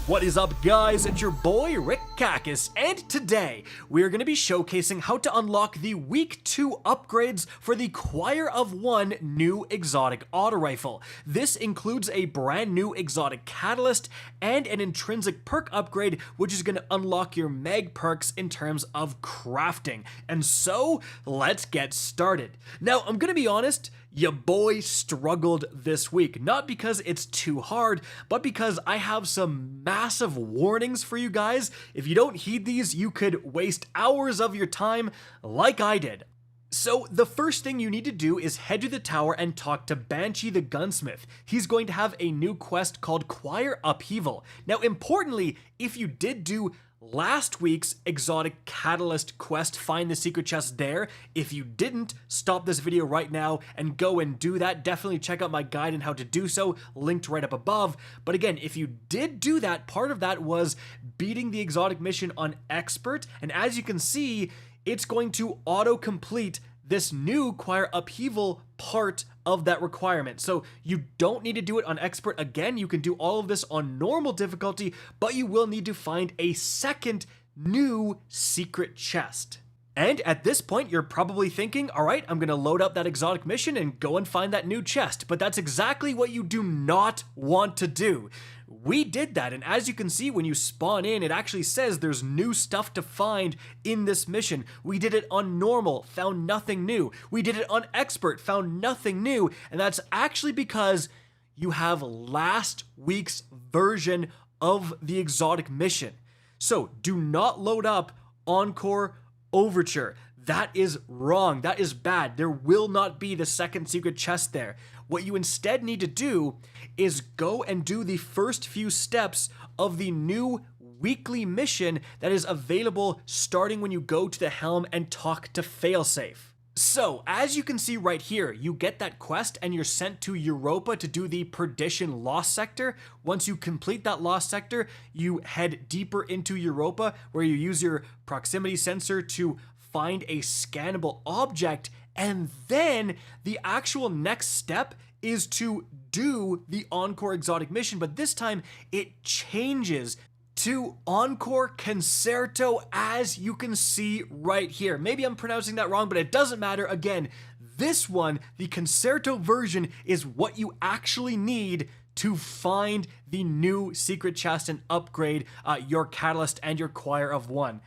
What is up, guys? It's your boy Rick Kakis, and today we're going to be showcasing how to unlock the Week 2 upgrades for the Choir of One new exotic auto rifle. This includes a brand new exotic catalyst and an intrinsic perk upgrade, which is going to unlock your mag perks in terms of crafting. And so, let's get started. Now, I'm going to be honest, your boy struggled this week, not because it's too hard, but because I have some massive warnings for you guys. If you don't heed these, you could waste hours of your time like I did. So the first thing you need to do is head to the tower and talk to Banshee the Gunsmith. He's going to have a new quest called Choir Upheaval. Now importantly, if you did do last week's exotic catalyst quest, find the secret chest there. If you didn't, stop this video right now and go and do that. Definitely check out my guide on how to do so, linked right up above. But again, if you did do that, part of that was beating the exotic mission on expert, and as you can see, it's going to auto-complete this new Choir Upheaval part of that requirement. So you don't need to do it on expert again. You can do all of this on normal difficulty, but you will need to find a second new secret chest. And at this point, you're probably thinking, all right, I'm going to load up that exotic mission and go and find that new chest. But that's exactly what you do not want to do. We did that, and as you can see, when you spawn in, it actually says there's new stuff to find in this mission. We did it on normal, found nothing new. We did it on expert, found nothing new, and that's actually because you have last week's version of the exotic mission. So do not load up Encore Overture. That is wrong. That is bad. There will not be the second secret chest there. What you instead need to do is go and do the first few steps of the new weekly mission that is available starting when you go to the helm and talk to Failsafe. So, as you can see right here, you get that quest and you're sent to Europa to do the Perdition Lost Sector. Once you complete that Lost Sector, you head deeper into Europa where you use your proximity sensor to find a scannable object, and then the actual next step is to do the Encore exotic mission, but this time it changes to Encore Concerto, as you can see right here. Maybe I'm pronouncing that wrong, but it doesn't matter. Again, this one, the Concerto version, is what you actually need to find the new secret chest and upgrade your catalyst and your Choir of One.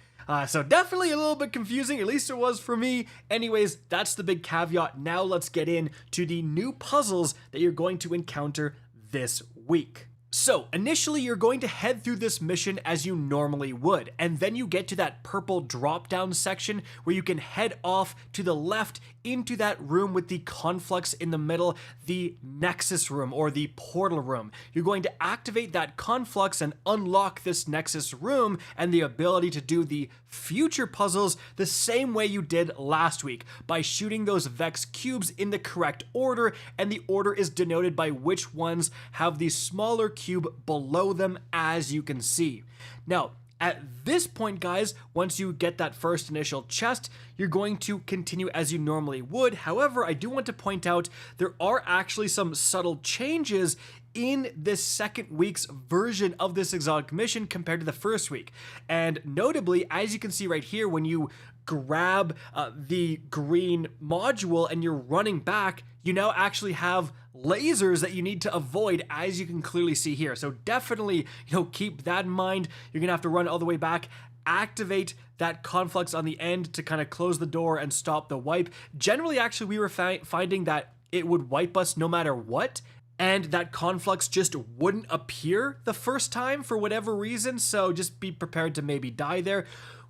So definitely a little bit confusing, at least it was for me. Anyways, that's the big caveat. Now let's get into the new puzzles that you're going to encounter this week. So initially you're going to head through this mission as you normally would, and then you get to that purple drop down section where you can head off to the left into that room with the conflux in the middle, the Nexus room or the portal room. You're going to activate that conflux and unlock this Nexus room and the ability to do the future puzzles the same way you did last week, by shooting those Vex cubes in the correct order, and the order is denoted by which ones have the smaller cube below them, as you can see. Now, at this point, guys, once you get that first initial chest, you're going to continue as you normally would. However, I do want to point out there are actually some subtle changes in this second week's version of this exotic mission compared to the first week. And notably, as you can see right here, when you grab the green module and you're running back, you now actually have lasers that you need to avoid, as you can clearly see here. So definitely, keep that in mind. You're gonna have to run all the way back, activate that conflux on the end to kind of close the door and stop the wipe. Generally, actually, we were finding that it would wipe us no matter what, and that conflux just wouldn't appear the first time for whatever reason, so just be prepared to maybe die there.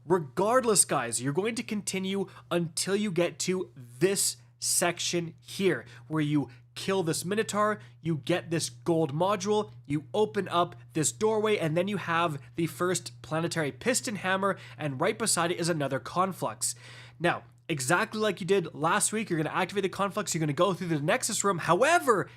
Regardless, guys, you're going to continue until you get to this section here, where you kill this Minotaur, you get this gold module, you open up this doorway, and then you have the first planetary piston hammer, and right beside it is another conflux. Now, exactly like you did last week, you're going to activate the conflux, you're going to go through the Nexus room. However,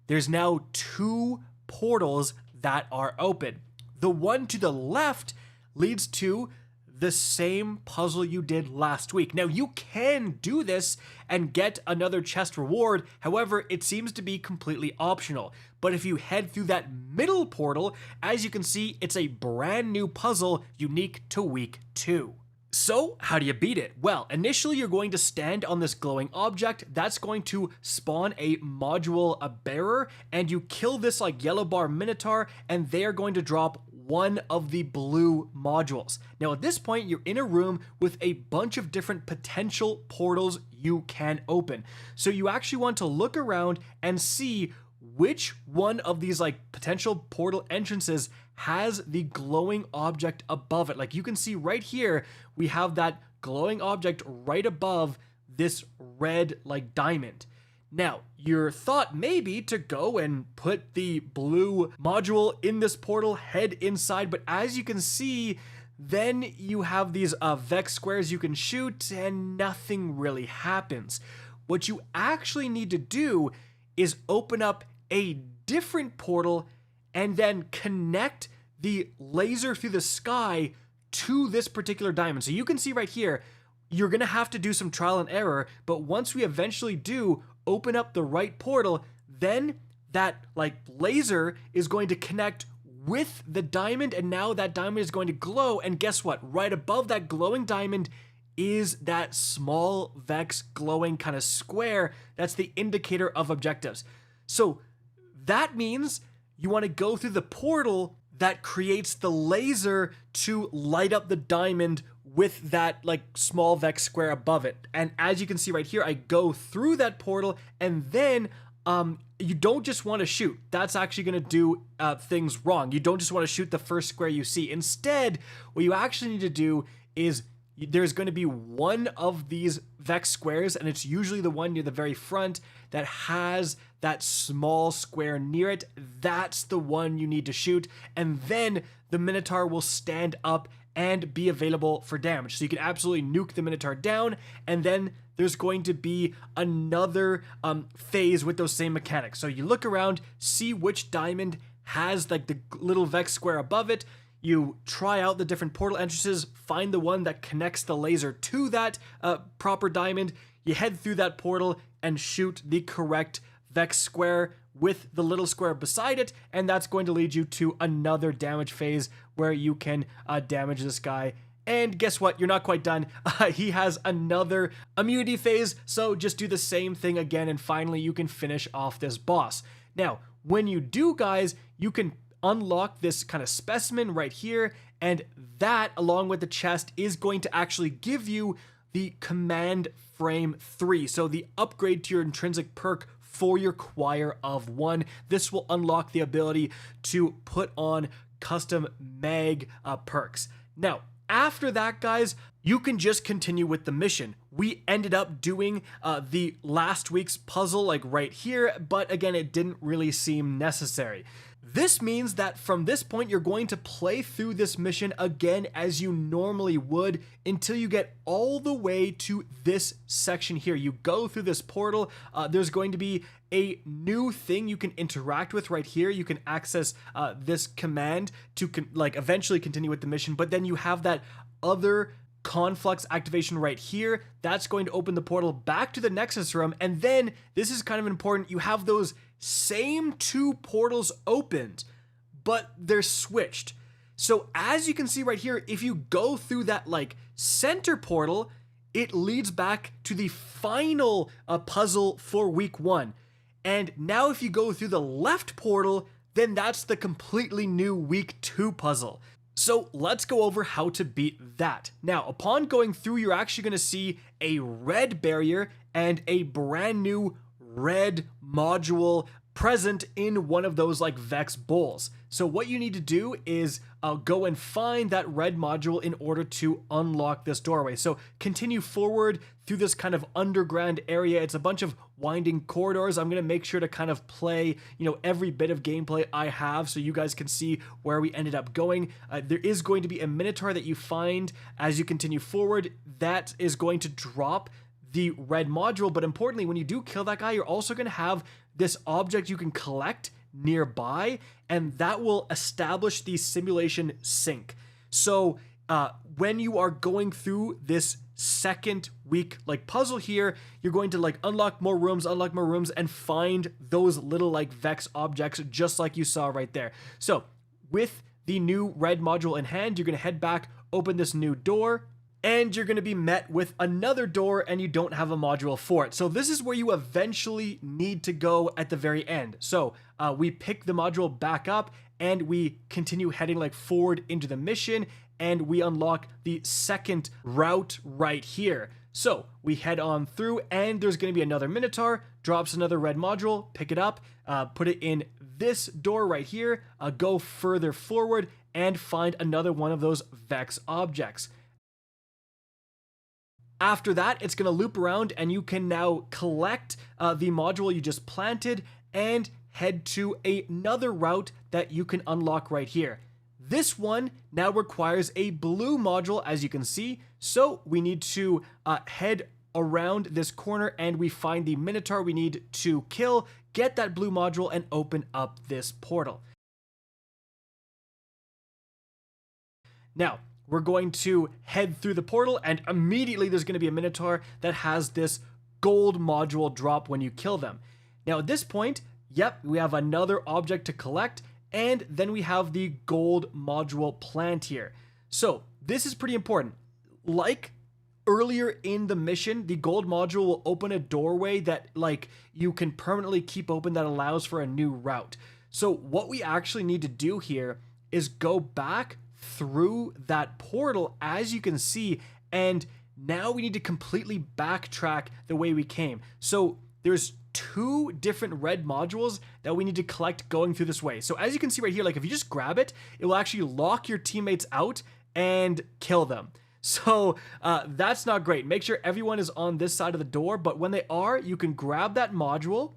there's now two portals that are open. The one to the left leads to the same puzzle you did last week. Now, you can do this and get another chest reward. However, it seems to be completely optional. But if you head through that middle portal, as you can see, it's a brand new puzzle unique to week 2. So, how do you beat it? Well, initially you're going to stand on this glowing object. That's going to spawn a module, a bearer, and you kill this like yellow bar minotaur, and they are going to drop one of the blue modules. Now at this point, you're in a room with a bunch of different potential portals you can open. So you actually want to look around and see which one of these like potential portal entrances has the glowing object above it. Like you can see right here, we have that glowing object right above this red like diamond. Now, your thought may be to go and put the blue module in this portal, head inside, but as you can see, then you have these Vex squares you can shoot and nothing really happens. What you actually need to do is open up a different portal and then connect the laser through the sky to this particular diamond. So you can see right here, you're gonna have to do some trial and error, but once we eventually do open up the right portal, then that like laser is going to connect with the diamond, and now that diamond is going to glow, and guess what? Right above that glowing diamond is that small Vex glowing kind of square. That's the indicator of objectives. So that means you want to go through the portal that creates the laser to light up the diamond with that like small Vex square above it. And as you can see right here, I go through that portal, and then you don't just want to shoot. That's actually going to do things wrong. You don't just want to shoot the first square you see. Instead, what you actually need to do is there's going to be one of these Vex squares, and it's usually the one near the very front that has that small square near it. That's the one you need to shoot, and then the Minotaur will stand up and be available for damage. So you can absolutely nuke the Minotaur down, and then there's going to be another phase with those same mechanics. So you look around, see which diamond has like the little Vex square above it. You try out the different portal entrances, find the one that connects the laser to that proper diamond. You head through that portal and shoot the correct Vex square with the little square beside it, and that's going to lead you to another damage phase where you can damage this guy. And guess what? You're not quite done. He has another immunity phase, so just do the same thing again, and finally you can finish off this boss. Now, when you do, guys, you can unlock this kind of specimen right here, and that, along with the chest, is going to actually give you the Command Frame 3, so the upgrade to your intrinsic perk for your Choir of One. This will unlock the ability to put on custom mag perks. Now, after that, guys, you can just continue with the mission. We ended up doing the last week's puzzle like right here, but again, it didn't really seem necessary. This means that from this point, you're going to play through this mission again as you normally would until you get all the way to this section here. You go through this portal. There's going to be a new thing you can interact with right here. You can access this command to eventually continue with the mission, but then you have that other conflux activation right here. That's going to open the portal back to the Nexus room, and then this is kind of important. You have those same two portals opened, but they're switched. So as you can see right here, if you go through that like center portal, it leads back to the final puzzle for week 1. And now if you go through the left portal, then that's the completely new week 2 puzzle. So let's go over how to beat that. Now, upon going through, you're actually going to see a red barrier and a brand new red module present in one of those like Vex bowls. So what you need to do is go and find that red module in order to unlock this doorway. So continue forward through this kind of underground area. It's a bunch of winding corridors. I'm going to make sure to kind of play, every bit of gameplay I have so you guys can see where we ended up going. There is going to be a Minotaur that you find as you continue forward that is going to drop the red module, but importantly, when you do kill that guy, you're also going to have this object you can collect nearby, and that will establish the simulation sync. So when you are going through this second week like puzzle here, you're going to like unlock more rooms, and find those little like Vex objects just like you saw right there. So with the new red module in hand, you're going to head back, open this new door, and you're going to be met with another door, and you don't have a module for it. So this is where you eventually need to go at the very end. So we pick the module back up and we continue heading like forward into the mission, and we unlock the second route right here. So we head on through, and there's going to be another Minotaur, drops another red module, pick it up, put it in this door right here, go further forward and find another one of those Vex objects. After that, it's going to loop around, and you can now collect the module you just planted and head to another route that you can unlock right here. This one now requires a blue module, as you can see, so we need to head around this corner, and we find the Minotaur we need to kill, get that blue module, and open up this portal. Now, we're going to head through the portal, and immediately there's going to be a Minotaur that has this gold module drop when you kill them. Now at this point, yep, we have another object to collect, and then we have the gold module plant here. So this is pretty important. Like earlier in the mission, the gold module will open a doorway that like you can permanently keep open that allows for a new route. So what we actually need to do here is go back through that portal, as you can see, and now we need to completely backtrack the way we came. So there's two different red modules that we need to collect going through this way. So as you can see right here, like if you just grab it, it will actually lock your teammates out and kill them. So that's not great. Make sure everyone is on this side of the door, but when they are, you can grab that module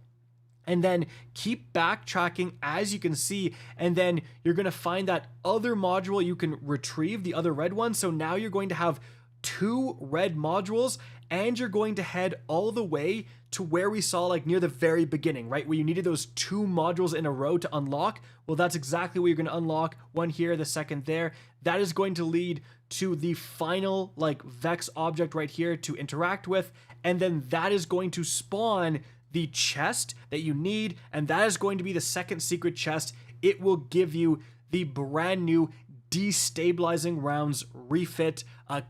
and then keep backtracking, as you can see, and then you're going to find that other module you can retrieve, the other red one. So now you're going to have two red modules, and you're going to head all the way to where we saw like near the very beginning, right? Where you needed those two modules in a row to unlock. Well, that's exactly what you're going to unlock. One here, the second there. That is going to lead to the final like Vex object right here to interact with. And then that is going to spawn the chest that you need, and that is going to be the second secret chest. It will give you the brand new Destabilizing Rounds Refit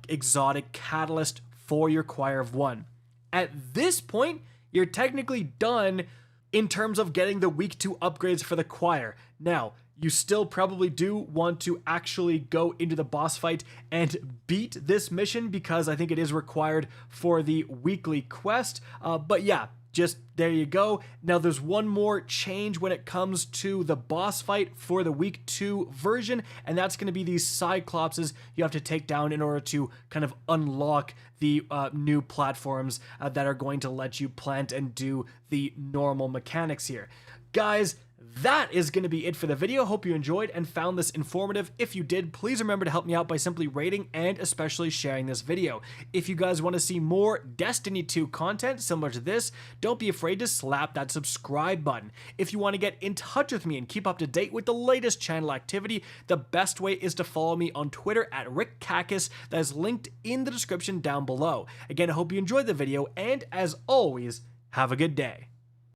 exotic catalyst for your Choir of One. At this point, you're technically done in terms of getting the week 2 upgrades for the Choir. Now, you still probably do want to actually go into the boss fight and beat this mission, because I think it is required for the weekly quest. But yeah, just there you go. Now there's one more change when it comes to the boss fight for the week 2 version, and that's going to be these Cyclopses you have to take down in order to kind of unlock the new platforms that are going to let you plant and do the normal mechanics here. Guys, that is going to be it for the video. Hope you enjoyed and found this informative. If you did, please remember to help me out by simply rating and especially sharing this video. If you guys want to see more Destiny 2 content similar to this, don't be afraid to slap that subscribe button. If you want to get in touch with me and keep up to date with the latest channel activity, the best way is to follow me on Twitter at RickKakis. That is linked in the description down below. Again, I hope you enjoyed the video, and as always, have a good day.